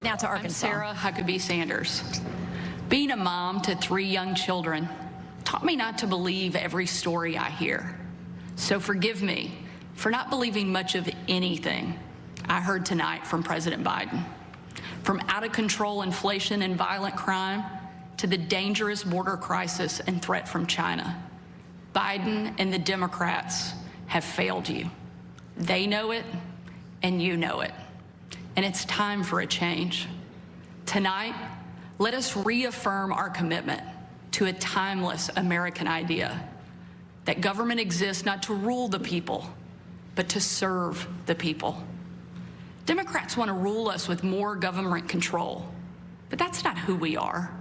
Now to Arkansas. I'm Sarah Huckabee Sanders. Being a mom to 3 young children taught me not to believe every story I hear. So forgive me for not believing much of anything I heard tonight from President Biden. From out-of-control inflation and violent crime to the dangerous border crisis and threat from China, Biden and the Democrats have failed you. They know it, and you know it. And it's time for a change. Tonight, let us reaffirm our commitment to a timeless American idea that government exists not to rule the people, but to serve the people. Democrats want to rule us with more government control, but that's not who we are.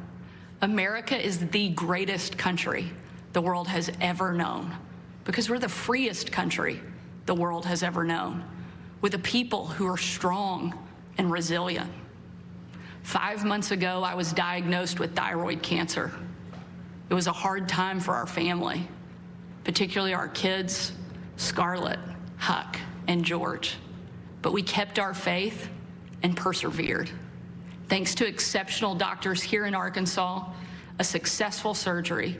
America is the greatest country the world has ever known because we're the freest country the world has ever known, with a people who are strong and resilient. 5 months ago, I was diagnosed with thyroid cancer. It was a hard time for our family, particularly our kids, Scarlett, Huck, and George. But we kept our faith and persevered. Thanks to exceptional doctors here in Arkansas, a successful surgery,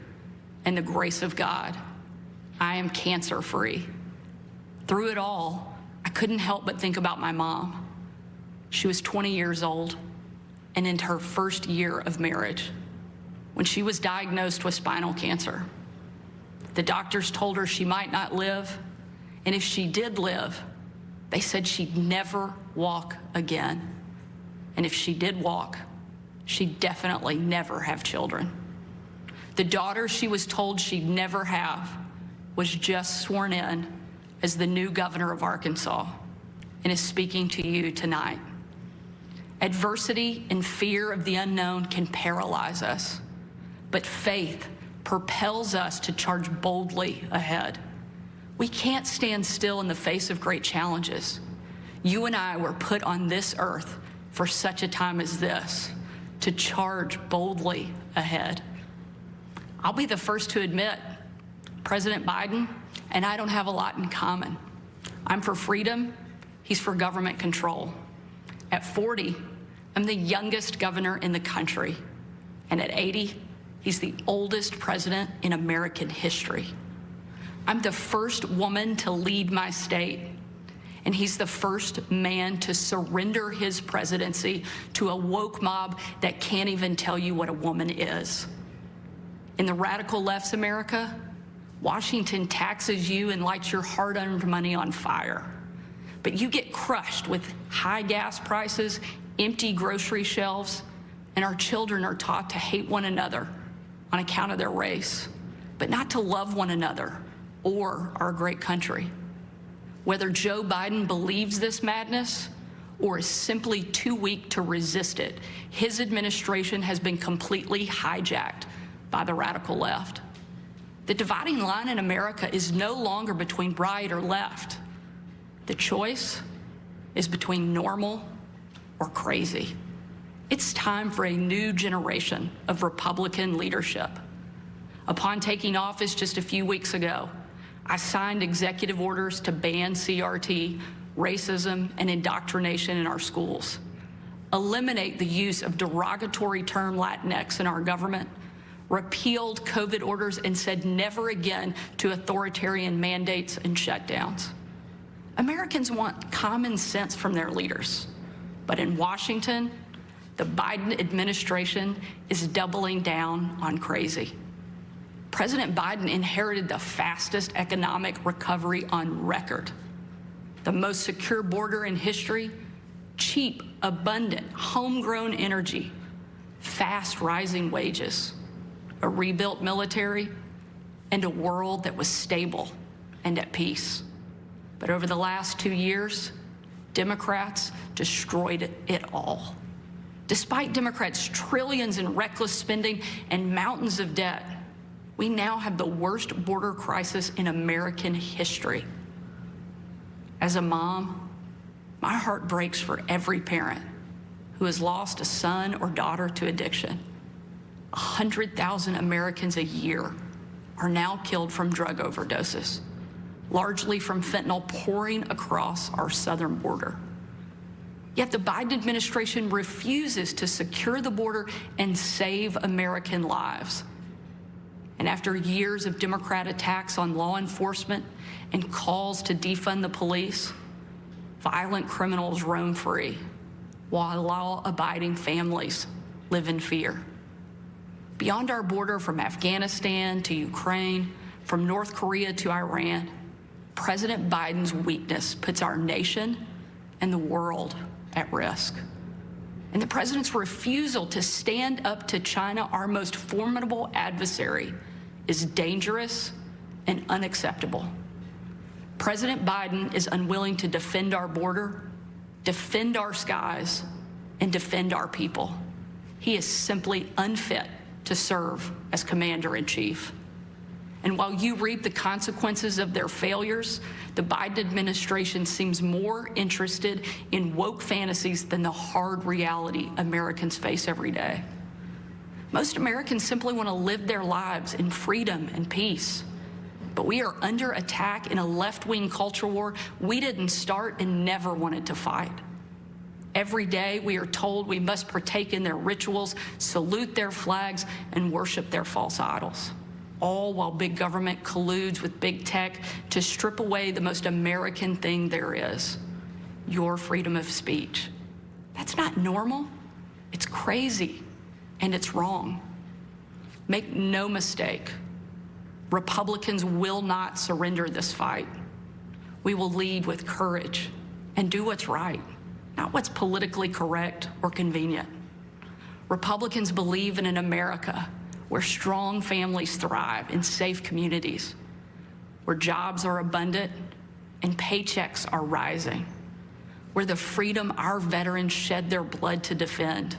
and the grace of God, I am cancer-free. Through it all, I couldn't help but think about my mom. She was 20 years old and in her first year of marriage when she was diagnosed with spinal cancer. The doctors told her she might not live, and if she did live, they said she'd never walk again. And if she did walk, she'd definitely never have children. The daughter she was told she'd never have was just sworn in as the new governor of Arkansas and is speaking to you tonight. Adversity and fear of the unknown can paralyze us, but faith propels us to charge boldly ahead. We can't stand still in the face of great challenges. You and I were put on this earth for such a time as this, to charge boldly ahead. I'll be the first to admit, President Biden and I don't have a lot in common. I'm for freedom, he's for government control. At 40, I'm the youngest governor in the country. And at 80, he's the oldest president in American history. I'm the first woman to lead my state, and he's the first man to surrender his presidency to a woke mob that can't even tell you what a woman is. In the radical left's America, Washington taxes you and lights your hard-earned money on fire. But you get crushed with high gas prices, empty grocery shelves, and our children are taught to hate one another on account of their race, but not to love one another or our great country. Whether Joe Biden believes this madness or is simply too weak to resist it, his administration has been completely hijacked by the radical left. The dividing line in America is no longer between right or left. The choice is between normal or crazy. It's time for a new generation of Republican leadership. Upon taking office just a few weeks ago, I signed executive orders to ban CRT, racism, and indoctrination in our schools, eliminate the use of derogatory term Latinx in our government, repealed COVID orders, and said never again to authoritarian mandates and shutdowns. Americans want common sense from their leaders, but in Washington, the Biden administration is doubling down on crazy. President Biden inherited the fastest economic recovery on record, the most secure border in history, cheap, abundant, homegrown energy, fast rising wages, a rebuilt military, and a world that was stable and at peace. But over the last 2 years, Democrats destroyed it all. Despite Democrats' trillions in reckless spending and mountains of debt, we now have the worst border crisis in American history. As a mom, my heart breaks for every parent who has lost a son or daughter to addiction. 100,000 Americans a year are now killed from drug overdoses, largely from fentanyl pouring across our southern border. Yet the Biden administration refuses to secure the border and save American lives. And after years of Democrat attacks on law enforcement and calls to defund the police, violent criminals roam free, while law-abiding families live in fear. Beyond our border, from Afghanistan to Ukraine, from North Korea to Iran, President Biden's weakness puts our nation and the world at risk. And the president's refusal to stand up to China, our most formidable adversary, is dangerous and unacceptable. President Biden is unwilling to defend our border, defend our skies, and defend our people. He is simply unfit to serve as commander-in-chief. And while you reap the consequences of their failures, the Biden administration seems more interested in woke fantasies than the hard reality Americans face every day. Most Americans simply want to live their lives in freedom and peace. But we are under attack in a left-wing culture war we didn't start and never wanted to fight. Every day we are told we must partake in their rituals, salute their flags, and worship their false idols, all while big government colludes with big tech to strip away the most American thing there is, your freedom of speech. That's not normal. It's crazy, and it's wrong. Make no mistake, Republicans will not surrender this fight. We will lead with courage and do what's right, not what's politically correct or convenient. Republicans believe in an America where strong families thrive in safe communities, where jobs are abundant and paychecks are rising, where the freedom our veterans shed their blood to defend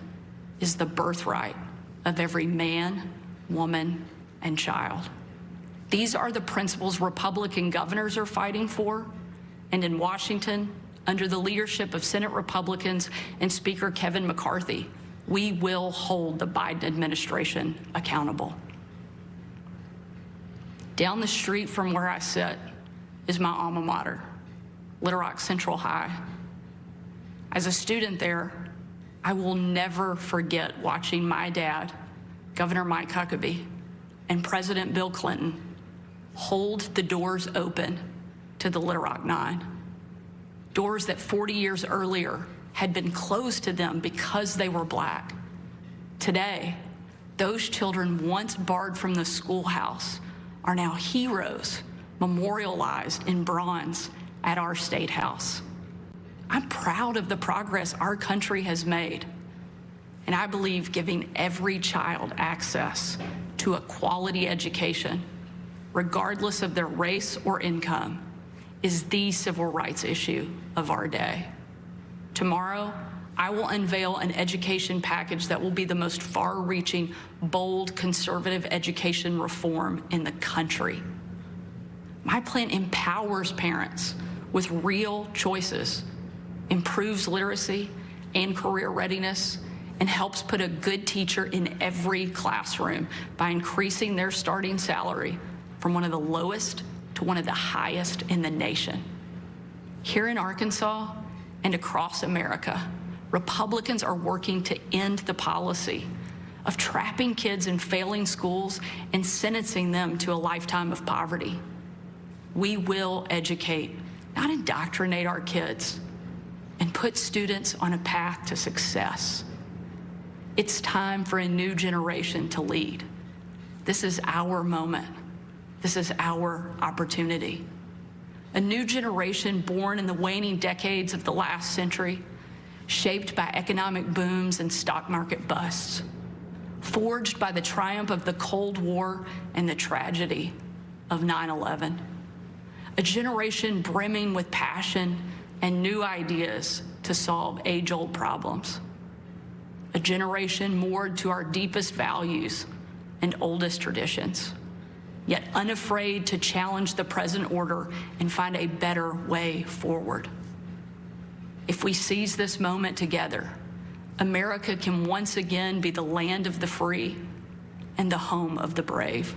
is the birthright of every man, woman, and child. These are the principles Republican governors are fighting for, and in Washington, under the leadership of Senate Republicans and Speaker Kevin McCarthy, we will hold the Biden administration accountable. Down the street from where I sit is my alma mater, Little Rock Central High. As a student there, I will never forget watching my dad, Governor Mike Huckabee, and President Bill Clinton hold the doors open to the Little Rock Nine. Doors that 40 years earlier had been closed to them because they were black. Today, those children once barred from the schoolhouse are now heroes memorialized in bronze at our State House. I'm proud of the progress our country has made, and I believe giving every child access to a quality education, regardless of their race or income, is the civil rights issue of our day. Tomorrow, I will unveil an education package that will be the most far-reaching, bold, conservative education reform in the country. My plan empowers parents with real choices, improves literacy and career readiness, and helps put a good teacher in every classroom by increasing their starting salary from one of the lowest to one of the highest in the nation. Here in Arkansas and across America, Republicans are working to end the policy of trapping kids in failing schools and sentencing them to a lifetime of poverty. We will educate, not indoctrinate our kids, and put students on a path to success. It's time for a new generation to lead. This is our moment. This is our opportunity. A new generation born in the waning decades of the last century, shaped by economic booms and stock market busts, forged by the triumph of the Cold War and the tragedy of 9/11. A generation brimming with passion and new ideas to solve age-old problems. A generation moored to our deepest values and oldest traditions, yet unafraid to challenge the present order and find a better way forward. If we seize this moment together, America can once again be the land of the free and the home of the brave.